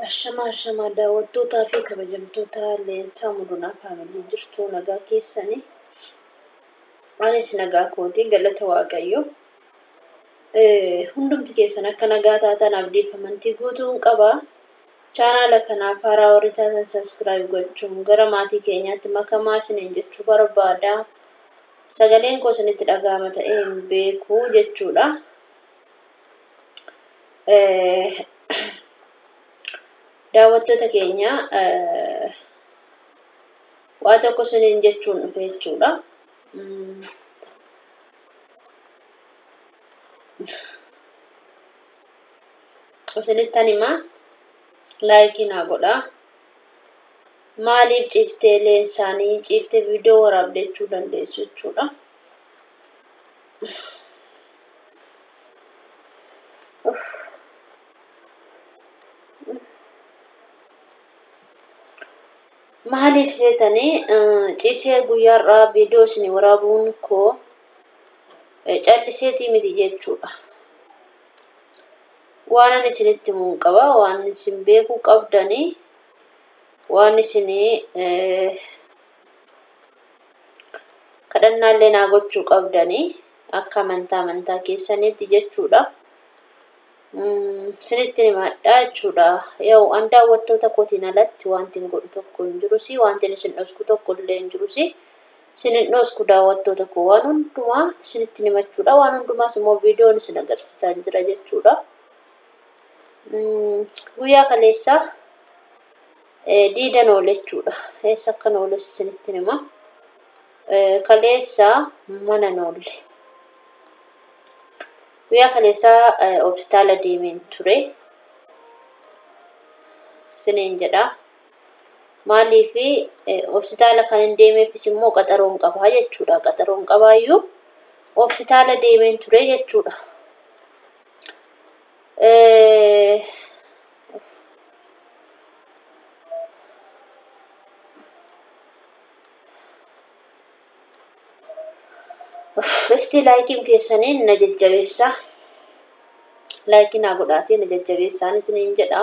Ashama daawwattootaa fi kabajamtoota leensaa mudunaa faamilii jirtu nagaa keessanii. Anis nagaa kooti galata waaqayyo. Hundumti keessan akka nagaa taatan abdii fi amantii guutuun qaba. Chaanaala kanaaf haaraa warri taatan subscribe gochuun gara maatii keenyaatti makamaa isiniin jechuu barbaada. Sagaleen koo isinitti dhaga'ama ta'ee hin beeku jechuudha. Daawwattoota keenya waa tokko isiniin jechuun dhufe jechuudha. Isinittan himaa laayikii naa godhaa. Maaliif ciiftee leensaanii ciiftee viidiyoo waraabdechuu dandeessu jechuudha. Maaliif seetanii ciisee guyyaarraa viidiyoo isin waraabuun koo calliseetii miti jechuudha. Waan ani isinitti himuun qaba, waan isin beekuu qabdanii, waan isin kadhannaallee naa gochuu qabdanii akka amantaa keessaniitti jechuudha. Isinitti himadhaa jechuudha. Yoo an daawwattoota kootiin alatti wanti hin godhu tokko hin jirusi, wanti isin dhosku tokko illee hin jirusi. Isin dhosku daawwattoota koo waan hundumaa isinitti himachuudha. Waan hundumaas immoo viidiyoon isin agarsiisaa jira jechuudha. Guyyaa kaleessa diidan oole jechuudha. Eessa akka nooles isinitti hima. Kaleessa mana noolle. Guyyaa kaleessa hospitaala deemeen ture. Isiniin jedha. Maaliif hospitaala kan hin deemeefis immoo qaxaroon qabaa jechuudha. Qaxaroon qabaayyuu hospitaala deemeen ture jechuudha. Besti laayikiin keessaniin na jajjabeessa. Laayikii naa godhaatii na jajjabeessaan isiniin jedha.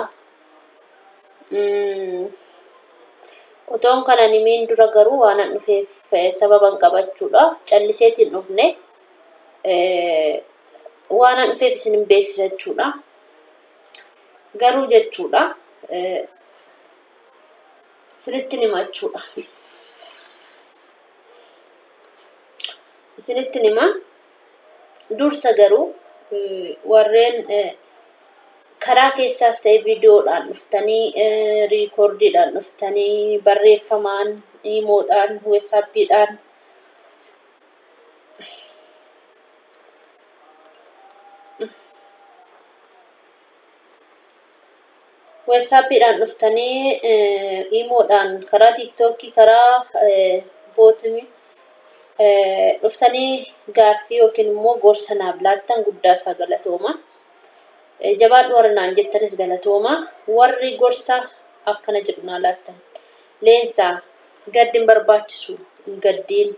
Otoon kana nimiin dura garuu waan an dhufeef sababan qabachuudha. Calliseetiin dhufne waan an dhufeef isin beeksisa jechuudha. Garuu jechuudha isinitti himachuudha. Isinitti hima dursa garuu warreen karaa keessaas ta'e viidiyoodhaan dhuftanii riikoordiidhaan dhuftanii barreeffamaan iimoodhaan weessaappiidhaan dhuftanii iimoodhaan karaa tiiktookii karaa bootimi dhuftanii gaaffii yookiin immoo gorsa naaf laattan guddaa isaa galatooma. Jabaadhu warri naan jettanis galatooma. Warri gorsa akkana jedhu naa laattan. Leensaa gaddiin barbaachisu hin gaddiin.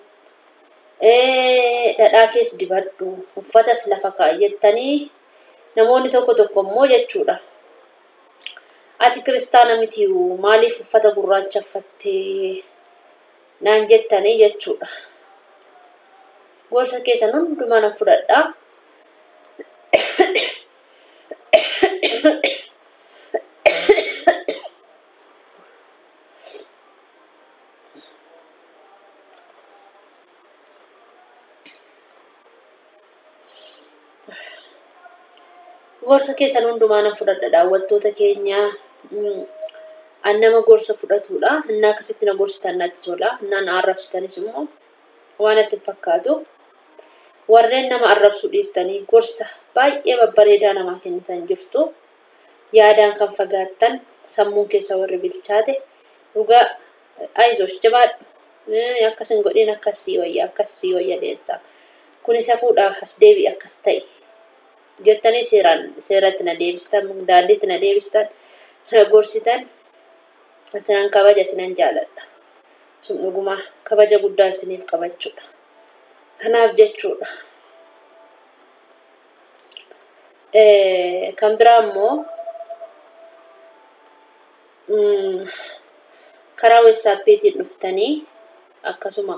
Dhadhaa keessa dibadhu uffatas lafa kaayyattanii namoonni tokko immoo jechuudha. Ati kiristaana miti maaliif uffata gurraacha uffattee naan jettanii jechuudha. Gorsa keessan hundumaa nan fudhadhaa. Gorsa keessan hundumaa nan fudhadha daawwattoota keenya. An nama gorsa fudhatudha. Innaa akkasitti na gorsitan natti tola. Innaa na arrabsitanis immoo waan itti fakkaatu. Warreen nama arrabsuu dhiistanii gorsa baay'ee babbareedaa namaa kennitan jirtu. Yaadaan kan fagaattan sammuun keessa warri bilchaate dhugaa aizosh jabaadhu. Akkas hin godhin akkasii wayya leensaa. Kun isa fuudhaa as deebii akkas ta'e. Jettanii seeratti na deebistan, daandiitti na deebistan, na gorsitan. Isinan kabaja isinan jaaladha. Sun dhugumaa kabaja guddaa isiniif qabachuudha. Kanaaf jechuudha. Kan biraa immoo karaa WhatsAppiitiin dhuftanii akkasuma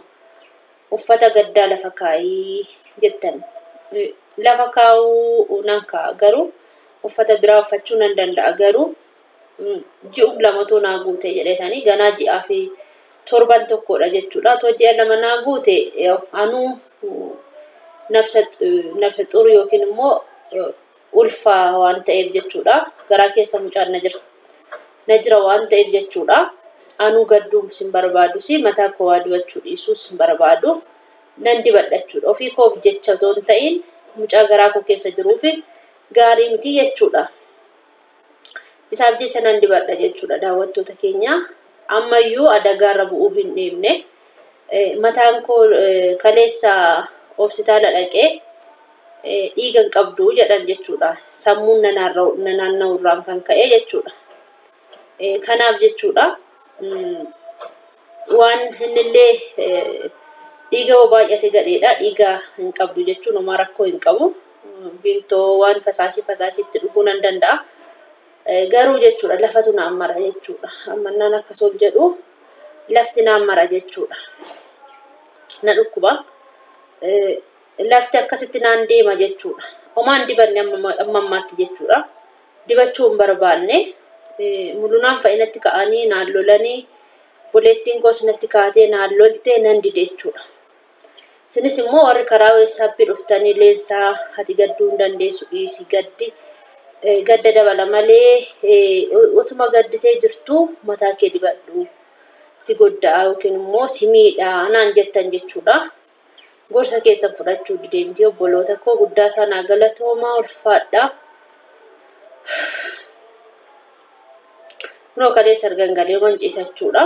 uffata gaddaa lafa kaayii jettan. Lafa kaa'uu nan kaa'a garuu uffata biraa uffachuu nan danda'a garuu ji'u lamatu naa guute jedhetanii ganaa ji'aa fi torban tokkodha jechuudha. Too ji'a lama naa guute anuu nafsa xuru yookiin immoo ulfaa waan ta'eef jechuudha. Garaa keessa mucaan na jira waan ta'eef jechuudha. Anuu gadduu sin barbaadu si mataa koo waa dibachuu dhiisuu sin barbaadu nan dibadhachuudha. Ofii koof jecha otoo hin ta'in mucaa garaa koo keessa jiruufi gaarii miti jechuudha. Isaaf jecha nan dibadha jechuudha daawwattoota keenya. Ammayyuu adagaarra bu'uuf hin deemne. Mataan koo kaleessa hospitaala dhaqee dhiigan qabdu jedhan jechuudha. Sammuun naanna'urraan kan ka'e jechuudha. Kanaaf jechuudha waan innillee dhiiga oo baay'ate gadheedha. Dhiiga hin qabdu jechuun homaa rakkoo hin qabu. Biintoo waan fasaashiitti dhuguu nan danda'a. Garuu jechuudha lafatu naan mara jechuudha. Ammannaan akkas ol jedhu lafti naan mara jechuudha. Na dhukkuba. Lafti akkasitti naan deema jechuudha. Homaan dibanne amma ammaatti jechuudha. Dibachuu hin barbaanne. Mulunaan fa'inatti ka'anii naan lolanii buleettiin koos natti kaatee naan loltee nan dide jechuudha. Isinis immoo warri karaa WhatsAppii dhuftanii leensaa ati gadduu hin dandeessu dhiisii gadda dabala malee utuma gadditee jirtu mataa kee dibadhu si goddaa yookiin immoo si miidhaa naan jettan jechuudha. Gorsa keessan fudhachuu dideemtii obboloota koo guddaa sanaa galatoomaa ulfaadhaa. Kunoo kaleessa argangalee wanciisachuudha.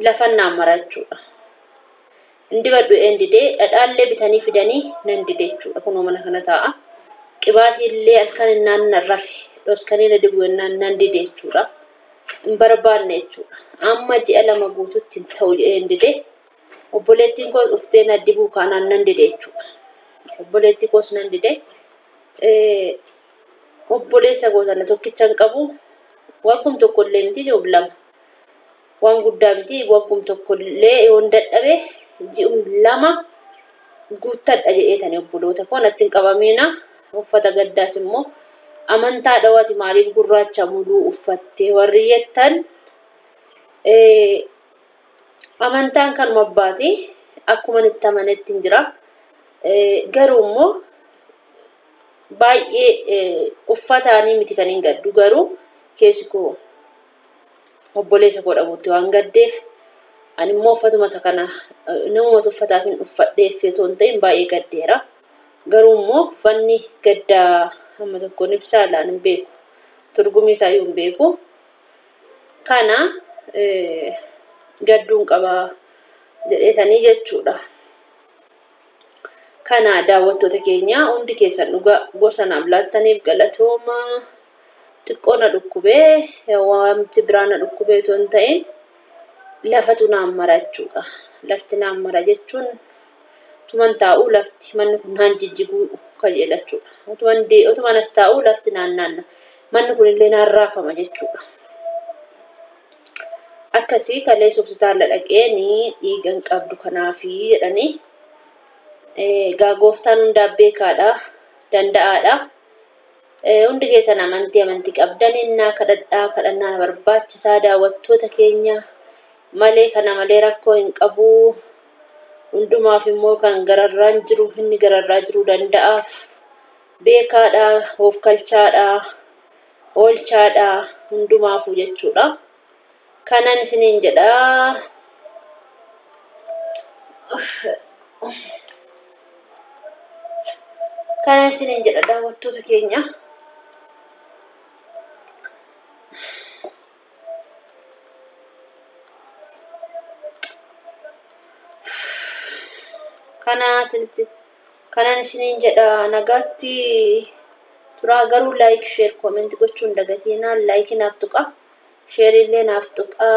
Lafan naan mara jechuudha. Dibadhu didee dhadhaallee bitanii fidanii nan dide jechuudha. Kunoo mana kana taa'a. Qibaatiillee halkan innaan narrafe dhoskanii na dibu nan dide jechuudha. Hin barbaanne jechuudha. Amma ji'a lama guututti hin ta'u dide. Obboleettiin koos dhuftee na dibuu kaanaan nan dide jechuudha. Obboleettii koos nan dide. Obboleessa gootana tokkichan qabu waggum tokkollee miti joob lama. Waan guddaa miti waggum tokkollee yoon dadhabe ji'um lama guuttadha jedheetani obboloota koo natti hin qabamiina. Uffata gaddaas immoo amantaa dhawati maaliif gurraacha muluu uffattee warri jettan amantaan kan mabbaati akkuma itti amanetti hin jira. Garuu immoo baay'ee uffataanii miti kan hin gaddu garuu keessi koo obboleessa koo dhabuutti waan gaddeef ani immoo uffatuma isa kana namoota uffataaf hin uffadheef otoo hin ta'in baay'ee gaddeera. Garuu immoo uffanni gaddaa hamma tokkoon ibsaa laan hin beeku. Turgumii isaa hin beeku. Kana gadduun qabaa jedheetanii jechuudha. Kana daawwattoota keenya hundi keessan dhugaa gorsa naaf laattaniif galatooma. Xiqqoo na dhukkubee wanti biraa na dhukkubee otoo hin ta'in lafatu naan mara jechuudha. Lafti naan mara jechuun tuman taa'uu lafti manni kun naan jijjiguu kajeela jechuudha. Utuman as taa'uu lafti naan naanna. Manni kun illee naan raafama jechuudha. Akkasii kaleessa hospitaala dhaqeeni dhiigan qabdu kanaafi jedhanii gooftaan hundaaf beekaadha danda'aadha. Hundi keessan amantii qabdan innaa kadhannaa barbaachisaa daawwattoota keenya malee kana malee rakkoo hin qabu. Hundumaaf immoo kan gararraan jiru inni gararraa jiruu danda'aaf beekaadha of kalchaadha oolchaadha hundumaafuu jechuudha. Kanan isiniin jedha. Kanan isiniin jedha daawwattoota keenya. Kanan isiniin jedha nagaatti turaa garuu like share comment gochuun dagatinaa like naaf tuqa share illee naaf tuqa.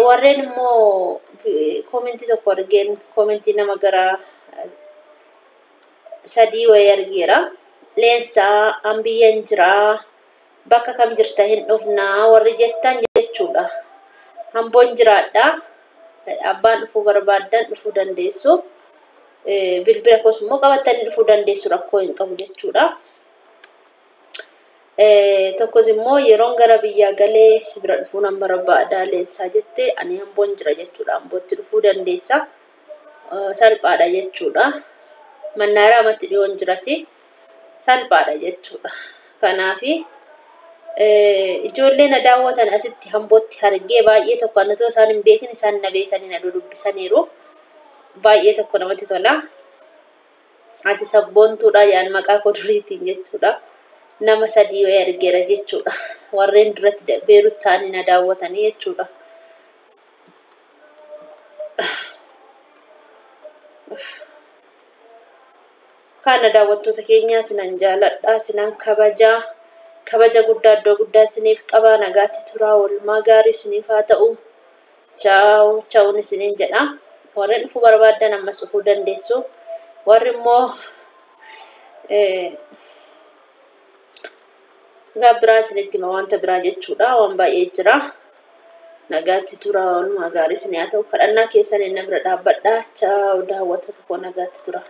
Warreen immoo commenti tokko argeen commenti nama gara sadii wayii argeera. leensaa ambiyyan jiraa bakka kam jirta hin dhufnaa warri jettan jechuudha. Hamboon jiraadha. Abbaan dhufuu barbaadan dhufuu dandeessu. Bilbila koos immoo qabatanii dhufuu dandeessu rakkoo hin qabu jechuudha. Tokkos immoo yeroon gara biyyaa galee si bira dhufuu nan barbaada leensaa jettee ani hamboon jira jechuudha. Hambootti dhufuu dandeessa. Salphaadha jechuudha. Mannaaraa amatti dhiyoon jirasi salphaadha jechuudha. Kanaafi ijoollee na daawwatan asitti hambootti argee baay'ee tokko annatoo isaan hin beekin isaan na beekanii na dubbisaniiru. Baay'ee tokko namatti tola. Ati sabboontuudha yaan maqaa koduriitiin jechuudha. Nama sadii wayii argeera jechuudha. Warreen duratti Beerut ta'anii na daawwatanii jechuudha. Kana daawwattoota keenyaa sinan jaaladha, sinan kabaja guddaa iddoo guddaa isiniif qaba. Nagaatti turaa, oolmaa gaarii isiniif haa ta'u. Chaawun isiniin jedha. Warreen dhufuu barbaadan ammas dhufuu dandeessu. Warri immoo biraa isinitti hima wanta biraa jechuudha. Waan baay'ee jira. Nagaatti turaa, oolmaa gaarii isinii haa ta'u. Kadhannaa keessan inni bira dhaabbadha. Chaaw daawwattoota koo nagaatti turaa.